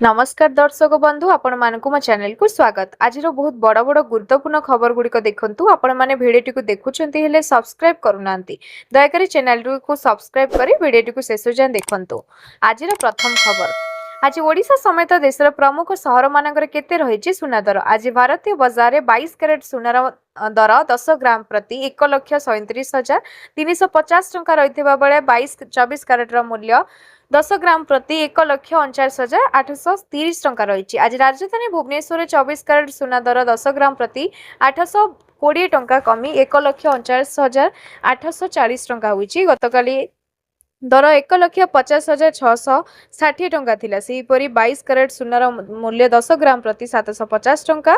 नमस्कार दर्शक बंधु आपण मानकु मो चैनल को स्वागत। आज बहुत बड़ बड़ गुरुत्वपूर्ण खबर गुड़िक देखंतु आपण माने भिडियो को देखुछंती हेले सब्सक्राइब करूनांती। दयाकरी चैनल को सब्सक्राइब करी भिडियो को शेष जाए देखंतु। आज प्रथम खबर आज ओडिशा समेत देशर प्रमुख सहर मानकर केते रहिछि सुना दर। आज भारतीय बजार में 22 कैरेट सुनार दर 10 ग्राम प्रति 1,37,350 टंका रहिथिबा बेले 24 कैरेट मूल्य 10 ग्राम प्रति 1,49,830 टंका रही। आज राजधानी भुवनेश्वर 24 कैरेट सुना दर 10 ग्राम प्रति 820 टंका कमी 1,49,840 टंका होईछि। गतकाली दर 1,50,660 टंका थिला। सेहीपरि 22 कैरेट सुनार मूल्य 10 ग्राम प्रति 750 टंका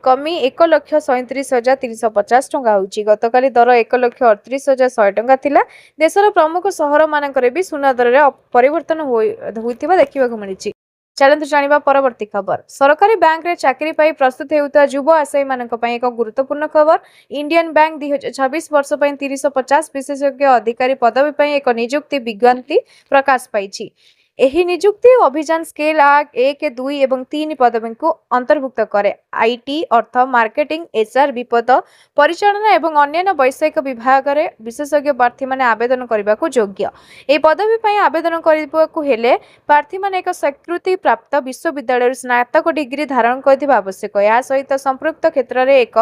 कमी 1,37,350 टंका होईछि। गतकाली दर 1,38,100 टंका थिला। देशर प्रमुख सहर मानकरे भी सुना दर रे परिवर्तन होइतिबा देखिबाकु मिलिछि। चलନ୍ତୁ जानिबा परवर्ती खबर। सरकारी बैंक रे चाकरी पाई प्रस्तुत हेउता युवा आशायी मानक पई एक गुरुत्वपूर्ण खबर। इंडियन बैंक 2026 वर्ष पई 350 विशेषज्ञ अधिकारी पदवी पई एक नियुक्ति विज्ञप्ति प्रकाश पाइछि। एही नियुक्ति अभियान स्केल 1, 2 एवं 3 पदवी को अंतर्भुक्त करे। आईटी, अर्थ, मार्केटिंग, एचआर, विपद परिचालना एवं अन्य वैषयिक विभाग रे विशेषज्ञ प्रार्थी माने आवेदन करबा को योग्य। ए पदवी पई आवेदन करबा को हेले प्रार्थी माने एक स्वीकृति प्राप्त विश्वविद्यालय स्नातक डिग्री धारण करथिबा आवश्यक। या सहित संपृक्त क्षेत्र रे एक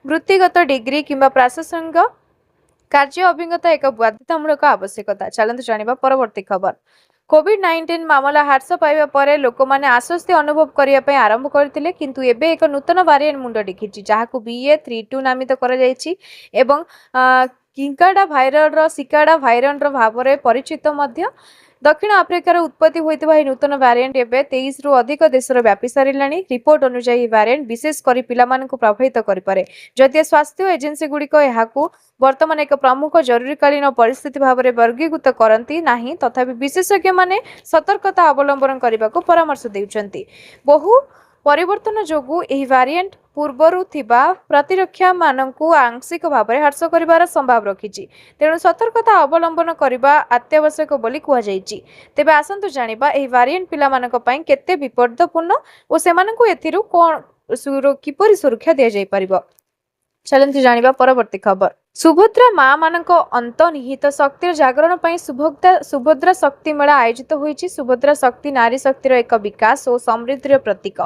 वृत्तिगत डिग्री किंबा प्रशासनिक कार्य अभिज्ञता एक बाध्यतामूलक आवश्यकता। चलନ୍ତୁ जानिबा परवर्ती खबर। कोविड-19 मामला ह्रास पाइबा परे लोक माने आश्वस्ति अनुभव करिया पय आरंभ करथिले, किंतु एबे एक नूतन वेरिएंट मुंड टेकिछि जाहाकु BA.32 नामित करा जायछि एवं किंकाडा भाइरल सिकाडा भाइरल भावरे परिचित मध्य। दक्षिण आफ्रिकार उत्पत्ति होइतबा ही नूतन वेरिएंट एबे 23 रु अधिक देशर व्यापी सारिलाणी। रिपोर्ट अनुसार ही वेरिएंट विशेष करी पिला मानकु प्रभावित करि पारे। जदि स्वास्थ्य एजेंसी गुड़िक एहाकु वर्तमान एक प्रमुख जरूरीकालीन परिस्थिति भावरे वर्गीकृत करंती नाही, तथापि विशेषज्ञ माने सतर्कता अवलंबन करबाकु परामर्श देउचंती। बहु परिवर्तन जोगु एही वेरिएंट पूर्वरु थिबा प्रतिरक्षा मानकु आंशिक भावरे ह्रास करिवार संभाव रखिछि, तेणु सतर्कता अवलंबन करिबा अत्यावश्यक बोली कुहा जायछि। तेबे आसंतु जानिबा एही वेरिएंट पिला मानक पई केते विपदपूर्ण ओ सेमानकु एथिरु कोन किपरि सुरक्षा दिया जाय परिबो। चलନ୍ତୁ जानिबा परवर्ती खबर। सुभद्रा मां मानक अंतर्निहित शक्तिर जागरण पर सुभद्रा शक्ति मेला आयोजित होइछि। सुभद्रा शक्ति नारी शक्तिर एक विकास और समृद्धिर प्रतीक।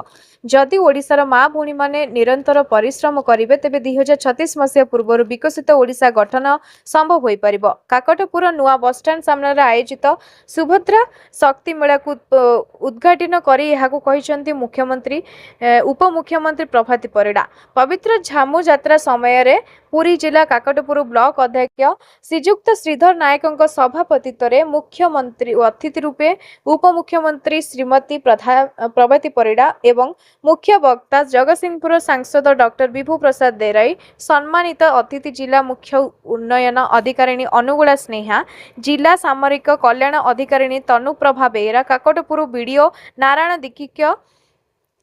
जदि ओडिशार मां भूणी माने निरंतर परिश्रम करिवे तेबे 2036 मसीहा पूर्व विकसित ओडिशा गठन संभव होई परिबो। काकटपुर नुआ बस स्टैंड सामने आयोजित सुभद्रा शक्ति मेला को उद्घाटन करी एहाकु कहिसंती मुख्यमंत्री उपमुख्यमंत्री प्रभाती परिडा। पवित्र झामु यात्रा समय रे पुरी जिला काकटपुर ब्लॉक अध्यक्ष श्रीजुक्त श्रीधर नायक सभापतित्व मुख्यमंत्री अतिथि रूपे उपमुख्यमंत्री श्रीमती प्रभाती परिडा एवं मुख्य वक्ता जगतसिंहपुर सांसद डॉक्टर विभू प्रसाद देराई, सम्मानित अतिथि जिला मुख्य उन्नयन अधिकारिणी अनुगुला स्नेहा, जिला सामरिक कल्याण अधिकारिणी तनुप्रभा बेहरा, काकटपुर बीडीओ नारायण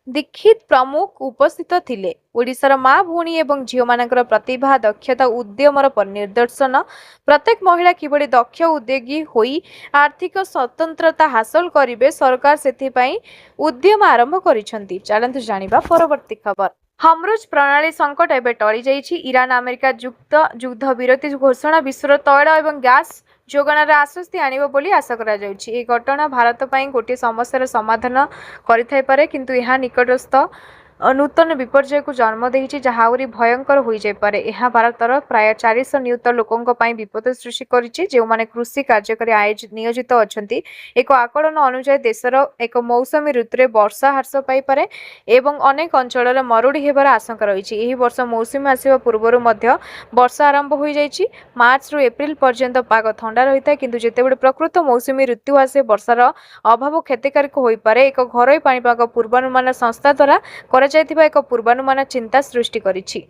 दीक्षित प्रमुख उपस्थित थिले। ओडिशार मां भूणी एवं झियो मानकर प्रतिभा दक्षता उद्यमर निदर्शन प्रत्येक महिला किभଳି दक्ष उद्योगी होई आर्थिक स्वतंत्रता हासिल करिवे सरकार सेथिपाई उद्यम आरंभ करिसंती। चलନ୍ତୁ जानिबा परवर्ती खबर। हमरुज प्रणाली संकट एबे टळी जाइछि। ईरान अमेरिका युद्ध विरति घोषणा विश्वर तैल एवं गैस जोगाण आश्वस्ति आनिबो बोली आशा करा जाउछि। ए घटना भारत पई गोटे समस्यार समाधान करिथाय पारे, किंतु एहा निकटस्थ नूतन विपर्यय को जन्म देछि जहा आउरी भयंकर होई जाय पारे। एहा भारतर प्राय 400 नियुक्त लोकंक पई विपद सृष्टि करिछि जे माने कृषि कार्यकारी नियोजित अछंती। एक आकलन अनुसार देशर एक मौसमी ऋतु रे वर्षा ह्रास पाई पारे एवं अनेक अंचल मरुड़ी हेबार आशंका रहिछि। एही वर्ष मौसमी आसीबा पूर्वरु मध्य वर्षा आरंभ होई जाइछि। मार्च रु एप्रिल पर्यंत पाग ठंडा रहिता, किंतु जेतेबेले प्रकृत मौसमी ऋतु आसे वर्षार अभाव क्षतिकारक होई पारे। एक घरोई पाणीपाग पूर्वानुमान संस्था द्वारा एक पूर्वानुमान चिंता सृष्टि करिछि।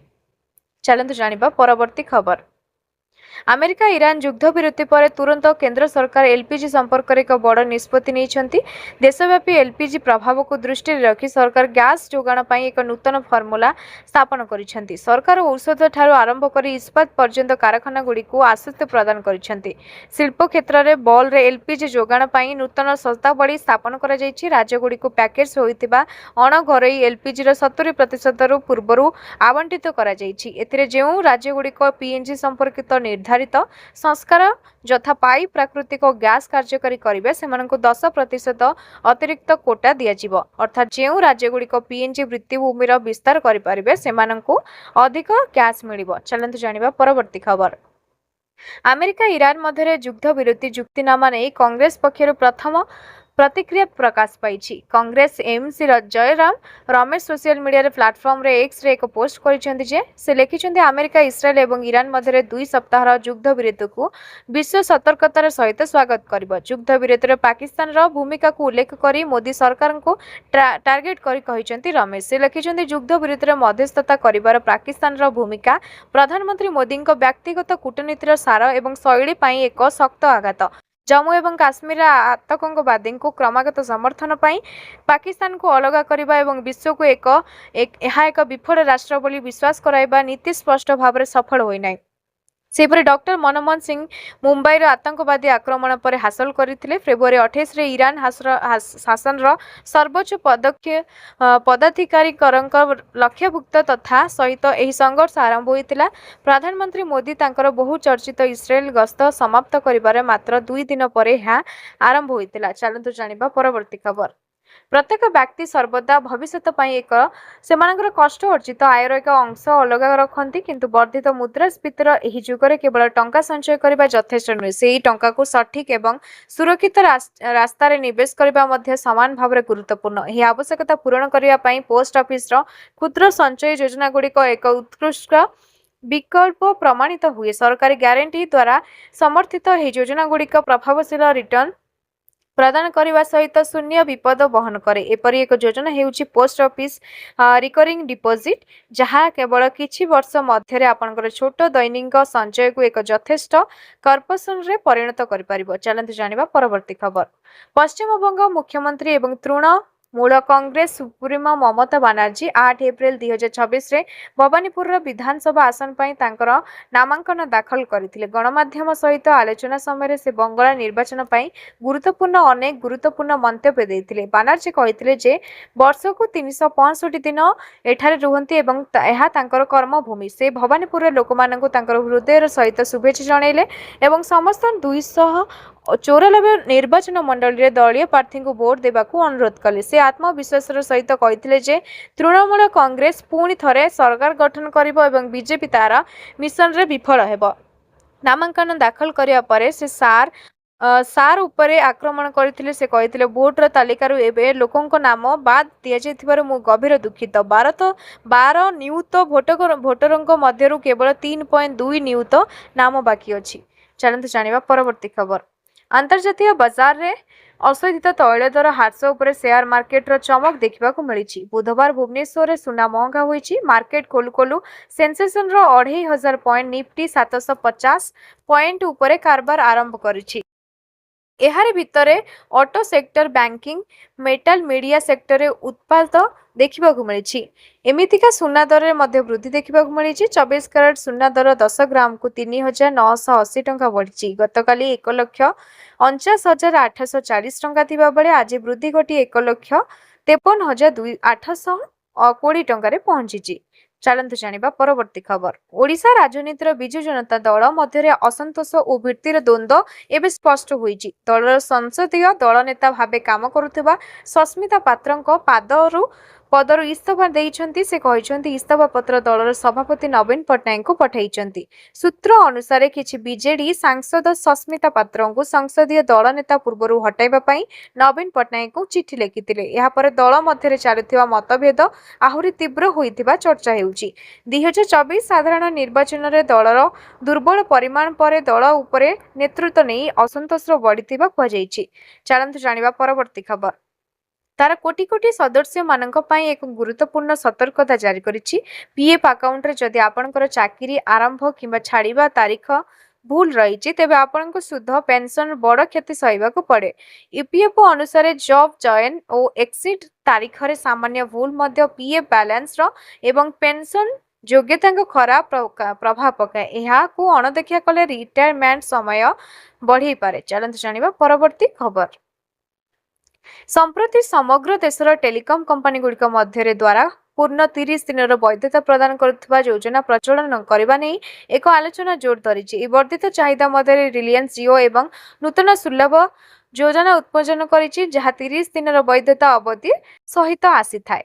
चलନ୍ତୁ जानिबा परवर्ती खबर। ଆମେରିକା ଇରାନ ଯୁଦ୍ଧ ବିରତି ପରେ ତୁରନ୍ତ କେନ୍ଦ୍ର ସରକାର ଏଲପିଜି ସମ୍ପର୍କରେ ଏକ ବଡ଼ ନିଷ୍ପତ୍ତି ନେଇଛନ୍ତି। ଦେଶବ୍ୟାପୀ ଏଲପିଜି ପ୍ରଭାବକୁ ଦୃଷ୍ଟିରେ ରଖି ସରକାର ଗ୍ୟାସ୍ ଯୋଗାଣ ପାଇଁ ଏକ ନୂତନ ଫର୍ମୁଲା ସ୍ଥାପନ କରିଛନ୍ତି। ସରକାର ଔଷଧ ଠାରୁ ଆରମ୍ଭ କରି ଇସ୍ପାତ ପର୍ଯ୍ୟନ୍ତ କାରଖାନାଗୁଡ଼ିକୁ ଆଶ୍ୱସ୍ତି ପ୍ରଦାନ କରିଛନ୍ତି। ଶିଳ୍ପ କ୍ଷେତ୍ରରେ ବଲ୍ବରେ ଏଲପିଜି ଯୋଗାଣ ପାଇଁ ନୂତନ ଶର୍ତ୍ତାବଳୀ ସ୍ଥାପନ କରାଯାଇଛି। ରାଜ୍ୟଗୁଡ଼ିକୁ ପ୍ୟାକେଜ ହୋଇଥିବା ଅଣଘରୋଇ ଏଲପିଜିର 70%ରୁ ପୂର୍ବରୁ ଆବଣ୍ଟିତ କରାଯାଇଛି। ଏଥିରେ ଯେଉଁ ରାଜ୍ୟଗୁଡ଼ିକ ପିଏନଜି ସମ୍ପର୍କିତ ନିର୍ଦ୍ଧାରିତ ସଂସ୍କାର ଯଥା ପାଇପ୍ ପ୍ରାକୃତିକ ଗ୍ୟାସ୍ କାର୍ଯ୍ୟକାରୀ କରିବେ ସେମାନଙ୍କୁ 10% ଅତିରିକ୍ତ କୋଟା ଦିଆଯିବ। ଅର୍ଥାତ୍ ଯେଉଁ ରାଜ୍ୟଗୁଡ଼ିକ ପିଏନଜି ଭିତ୍ତିଭୂମିର ବିସ୍ତାର କରିପାରିବେ ସେମାନଙ୍କୁ ଅଧିକ ଗ୍ୟାସ୍ ମିଳିବ। ଚାଲନ୍ତୁ ଜାଣିବା ପରବର୍ତ୍ତୀ ଖବର। ଆମେରିକା ଇରାନ ମଧ୍ୟରେ ଯୁଦ୍ଧ ବିରତି ଚୁକ୍ତିନାମା ନେଇ କଂଗ୍ରେସ ପକ୍ଷରୁ ପ୍ରଥମ ପ୍ରତିକ୍ରିୟା ପ୍ରକାଶ ପାଇଛି। Congress MC Jairam Ramesh social media ପ୍ଲାଟଫର୍ମରେ ଏକ୍ସରେ ଏକ ପୋଷ୍ଟ କରିଛନ୍ତି ଯେ ସେ ଲେଖିଛନ୍ତି ଆମେରିକା ଇସ୍ରାଏଲ ଏବଂ ଇରାନ ମଧ୍ୟରେ 2 ସପ୍ତାହର ଯୁଦ୍ଧ ବିରତିକୁ ବିଶ୍ୱ ସତର୍କତାର ସହିତ ସ୍ୱାଗତ କରିବ। ଯୁଦ୍ଧ ବିରତିରେ ପାକିସ୍ତାନର ଭୂମିକାକୁ ଉଲ୍ଲେଖ କରି ମୋଦି ସରକାରଙ୍କୁ ଟାର୍ଗେଟ କରି କହିଛନ୍ତି ରମେଶ। ସେ ଲେଖିଛନ୍ତି ଯୁଦ୍ଧ ବିରତିରେ ମଧ୍ୟସ୍ଥତା କରିବାର ପାକିସ୍ତାନର ଭୂମିକା ପ୍ରଧାନମନ୍ତ୍ରୀ ମୋଦିଙ୍କ ବ୍ୟକ୍ତିଗତ କୂଟନୀତିର ସାର ଏବଂ ଶୈଳୀ ପାଇଁ ଏକ ଶକ୍ତ ଆଘାତ। ଜମ୍ମୁ ଏବଂ କାଶ୍ମୀରରେ ଆତଙ୍କବାଦୀଙ୍କୁ କ୍ରମାଗତ ସମର୍ଥନ ପାଇଁ ପାକିସ୍ତାନକୁ ଅଲଗା କରିବା ଏବଂ ବିଶ୍ୱକୁ ଏହା ଏକ ବିଫଳ ରାଷ୍ଟ୍ର ବୋଲି ବିଶ୍ୱାସ କରାଇବା ନୀତି ସ୍ପଷ୍ଟ ଭାବରେ ସଫଳ ହୋଇନାହିଁ। ସେହିପରି ଡକ୍ଟର ମନମୋହନ ସିଂ ମୁମ୍ବାଇର ଆତଙ୍କବାଦୀ ଆକ୍ରମଣ ପରେ ହାସଲ କରିଥିଲେ। ଫେବୃଆରୀ 28ରେ ଇରାନ ଶାସନର ସର୍ବୋଚ୍ଚ ପଦାଧିକାରୀଙ୍କ ଲକ୍ଷ୍ୟଭୁକ୍ତ ତଥା ସହିତ ଏହି ସଂଘର୍ଷ ଆରମ୍ଭ ହୋଇଥିଲା। ପ୍ରଧାନମନ୍ତ୍ରୀ ମୋଦି ତାଙ୍କର ବହୁ ଚର୍ଚ୍ଚିତ ଇସ୍ରାଏଲ ଗସ୍ତ ସମାପ୍ତ କରିବାର ମାତ୍ର 2 ଦିନ ପରେ ଏହା ଆରମ୍ଭ ହୋଇଥିଲା। ଚାଲନ୍ତୁ ଜାଣିବା ପରବର୍ତ୍ତୀ ଖବର। ପ୍ରତ୍ୟେକ ବ୍ୟକ୍ତି ସର୍ବଦା ଭବିଷ୍ୟତ ପାଇଁ ସେମାନଙ୍କର କଷ୍ଟ ଅର୍ଜିତ ଆୟର ଏକ ଅଂଶ ଅଲଗା ରଖନ୍ତି, କିନ୍ତୁ ବର୍ଦ୍ଧିତ ମୁଦ୍ରାସ୍ଫୀତିର ଏହି ଯୁଗରେ କେବଳ ଟଙ୍କା ସଞ୍ଚୟ କରିବା ଯଥେଷ୍ଟ ନୁହେଁ। ସେହି ଟଙ୍କାକୁ ସଠିକ୍ ଏବଂ ସୁରକ୍ଷିତ ରାସ୍ତାରେ ନିବେଶ କରିବା ମଧ୍ୟ ସମାନ ଭାବରେ ଗୁରୁତ୍ୱପୂର୍ଣ୍ଣ। ଏହି ଆବଶ୍ୟକତା ପୂରଣ କରିବା ପାଇଁ ପୋଷ୍ଟ ଅଫିସର କ୍ଷୁଦ୍ର ସଞ୍ଚୟ ଯୋଜନାଗୁଡ଼ିକ ଏକ ଉତ୍କୃଷ୍ଟ ବିକଳ୍ପ ପ୍ରମାଣିତ ହୁଏ। ସରକାରୀ ଗ୍ୟାରେଣ୍ଟି ଦ୍ୱାରା ସମର୍ଥିତ ଏହି ଯୋଜନାଗୁଡ଼ିକ ପ୍ରଭାବଶୀଳ ରିଟର୍ଣ୍ଣ ପ୍ରଦାନ କରିବା ସହିତ ଶୂନ୍ୟ ବିପଦ ବହନ କରେ। ଏପରି ଏକ ଯୋଜନା ହେଉଛି ପୋଷ୍ଟ ଅଫିସ ରିକରିଂ ଡିପୋଜିଟ୍, ଯାହା କେବଳ କିଛି ବର୍ଷ ମଧ୍ୟରେ ଆପଣଙ୍କର ଛୋଟ ଦୈନିକ ସଞ୍ଚୟକୁ ଏକ ଯଥେଷ୍ଟ କର୍ପୋରେସନରେ ପରିଣତ କରିପାରିବ। ଚାଲନ୍ତୁ ଜାଣିବା ପରବର୍ତ୍ତୀ ଖବର। ପଶ୍ଚିମବଙ୍ଗ ମୁଖ୍ୟମନ୍ତ୍ରୀ ଏବଂ ତୃଣମୂଳ କଂଗ୍ରେସ ସୁପ୍ରିମୋ ମମତା ବାନାର୍ଜୀ 8 ଏପ୍ରିଲ 2024ରେ ଭବାନୀପୁରର ବିଧାନସଭା ଆସନ ପାଇଁ ତାଙ୍କର ନାମାଙ୍କନ ଦାଖଲ କରିଥିଲେ। ଗଣମାଧ୍ୟମ ସହିତ ଆଲୋଚନା ସମୟରେ ସେ ବଙ୍ଗଳା ନିର୍ବାଚନ ପାଇଁ ଅନେକ ଗୁରୁତ୍ୱପୂର୍ଣ୍ଣ ମନ୍ତବ୍ୟ ଦେଇଥିଲେ। ବାନାର୍ଜୀ କହିଥିଲେ ଯେ ବର୍ଷକୁ 365 ଦିନ ଏଠାରେ ରୁହନ୍ତି ଏବଂ ଏହା ତାଙ୍କର କର୍ମଭୂମି। ସେ ଭବାନୀପୁରର ଲୋକମାନଙ୍କୁ ତାଙ୍କର ହୃଦୟର ସହିତ ଶୁଭେଚ୍ଛା ଜଣାଇଲେ ଏବଂ ସମସ୍ତ 294 ନିର୍ବାଚନ ମଣ୍ଡଳୀରେ ଦଳୀୟ ପ୍ରାର୍ଥୀଙ୍କୁ ଭୋଟ ଦେବାକୁ ଅନୁରୋଧ କଲେ। ସେ ଆତ୍ମବିଶ୍ୱାସର ସହିତ କହିଥିଲେ ଯେ ତୃଣମୂଳ କଂଗ୍ରେସ ପୁଣି ଥରେ ସରକାର ଗଠନ କରିବ ଏବଂ ବିଜେପି ତାର ମିଶନରେ ବିଫଳ ହେବ। ନାମାଙ୍କନ ଦାଖଲ କରିବା ପରେ ସେ ସାର ଉପରେ ଆକ୍ରମଣ କରିଥିଲେ। ସେ କହିଥିଲେ ଭୋଟର ତାଲିକାରୁ ଏବେ ଲୋକଙ୍କ ନାମ ବାଦ ଦିଆଯାଇଥିବାରୁ ମୁଁ ଗଭୀର ଦୁଃଖିତ। 12 ନିୟୁତ ଭୋଟରଙ୍କ ମଧ୍ୟରୁ କେବଳ 3.2 ନିୟୁତ ନାମ ବାକି ଅଛି। ଚାଲନ୍ତୁ ଜାଣିବା ପରବର୍ତ୍ତୀ ଖବର। ଅନ୍ତର୍ଜାତୀୟ ବଜାରରେ ଅଶୋଧିତ ତୈଳ ଦର ହ୍ରାସ ଉପରେ ସେୟାର ମାର୍କେଟର ଚମକ ଦେଖିବାକୁ ମିଳିଛି। ବୁଧବାର ଭୁବନେଶ୍ୱରରେ ସୁନା ମହଙ୍ଗା ହୋଇଛି। ମାର୍କେଟ ଖୋଲୁ ଖୋଲୁ ସେନ୍ସେକ୍ସର 2500 ପଏଣ୍ଟ, ନିଫ୍ଟି 750 ପଏଣ୍ଟ ଉପରେ କାରବାର ଆରମ୍ଭ କରିଛି। ଏହାର ଭିତରେ auto sector, banking, metal, media ସେକ୍ଟରରେ ଉତ୍ପାତ ଦେଖିବାକୁ ମିଳିଛି। ଏମିତିକା ସୁନା ଦରରେ ମଧ୍ୟ ବୃଦ୍ଧି ଦେଖିବାକୁ ମିଳିଛି। 24 କ୍ୟାରେଟ ସୁନା ଦର 10 ଗ୍ରାମକୁ 3980 ଟଙ୍କା ବଢ଼ିଛି। ଗତକାଲି 1,49,840 ଟଙ୍କା ଥିବାବେଳେ ଆଜି ବୃଦ୍ଧି ଘଟି 1,53,820 ଟଙ୍କାରେ ପହଞ୍ଚିଛି। ଚାଲନ୍ତୁ ଜାଣିବା ପରବର୍ତ୍ତୀ ଖବର। ଓଡ଼ିଶା ରାଜନୀତିର ବିଜୁ ଜନତା ଦଳ ମଧ୍ୟରେ ଅସନ୍ତୋଷ ଓ ଭିତ୍ତିର ଦ୍ୱନ୍ଦ୍ୱ ଏବେ ସ୍ପଷ୍ଟ ହୋଇଛି। ଦଳର ସଂସଦୀୟ ଦଳ ନେତା ଭାବେ କାମ କରୁଥିବା ସସ୍ମିତା ପାତ୍ରଙ୍କ ପଦରୁ ଇସ୍ତଫା ଦେଇଛନ୍ତି। ସେ କହିଛନ୍ତି ଇସ୍ତଫା ପତ୍ର ଦଳର ସଭାପତି ନବୀନ ପଟ୍ଟନାୟକଙ୍କୁ ପଠାଇଛନ୍ତି। ସୂତ୍ର ଅନୁସାରେ କିଛି ବିଜେଡି ସାଂସଦ ସସ୍ମିତା ପାତ୍ରଙ୍କୁ ସଂସଦୀୟ ଦଳ ନେତା ପୂର୍ବରୁ ହଟାଇବା ପାଇଁ ନବୀନ ପଟ୍ଟନାୟକଙ୍କୁ ଚିଠି ଲେଖିଥିଲେ। ଏହାପରେ ଦଳ ମଧ୍ୟରେ ଚାଲୁଥିବା ମତଭେଦ ଆହୁରି ତୀବ୍ର ହୋଇଥିବା ଚର୍ଚ୍ଚା ହେଉଛି। 2024 ସାଧାରଣ ନିର୍ବାଚନରେ ଦଳର ଦୁର୍ବଳ ପରିମାଣ ପରେ ଦଳ ଉପରେ ନେତୃତ୍ୱ ନେଇ ଅସନ୍ତୋଷ ବଢ଼ିଥିବା କୁହାଯାଇଛି। ଚାଲନ୍ତୁ ଜାଣିବା ପରବର୍ତ୍ତୀ ଖବର। ତାର କୋଟି କୋଟି ସଦସ୍ୟମାନଙ୍କ ପାଇଁ ଏକ ଗୁରୁତ୍ୱପୂର୍ଣ୍ଣ ସତର୍କତା ଜାରି କରିଛି। ପିଏଫ୍ ଆକାଉଣ୍ଟରେ ଯଦି ଆପଣଙ୍କର ଚାକିରି ଆରମ୍ଭ କିମ୍ବା ଛାଡ଼ିବା ତାରିଖ ଭୁଲ ରହିଛି ତେବେ ଆପଣଙ୍କୁ ସୁଧ ପେନସନ ବଡ଼ କ୍ଷତି ସହିବାକୁ ପଡ଼େ। ଇପିଏଫ୍ଓ ଅନୁସାରେ ଜବ୍ ଜଏନ୍ ଓ ଏକ୍ସିଟ୍ ତାରିଖରେ ସାମାନ୍ୟ ଭୁଲ ମଧ୍ୟ ପିଏଫ୍ ବାଲାନ୍ସର ଏବଂ ପେନସନ ଯୋଗ୍ୟତାଙ୍କ ଖରାପ ପ୍ରଭାବ ପକାଏ। ଏହାକୁ ଅଣଦେଖା କଲେ ରିଟାୟାରମେଣ୍ଟ ସମୟ ବଢ଼େଇପାରେ। ଚାଲନ୍ତୁ ଜାଣିବା ପରବର୍ତ୍ତୀ ଖବର। ସମ୍ପ୍ରତି ସମଗ୍ର ଦେଶର ଟେଲିକମ୍ କମ୍ପାନୀଗୁଡ଼ିକ ମଧ୍ୟରେ ଦ୍ୱାରା ପୂର୍ଣ୍ଣ 30 ଦିନର ବୈଧତା ପ୍ରଦାନ କରୁଥିବା ଯୋଜନା ପ୍ରଚଳନ କରିବା ନେଇ ଏକ ଆଲୋଚନା ଜୋର ଧରିଛି। ଏହି ବର୍ଦ୍ଧିତ ଚାହିଦା ମଧ୍ୟରେ ରିଲାଏନ୍ସ ଜିଓ ଏବଂ ନୂତନ ସୁଲଭ ଯୋଜନା ଉନ୍ମୋଚନ କରିଛି ଯାହା 30 ଦିନର ବୈଧତା ଅବଧି ସହିତ ଆସିଥାଏ।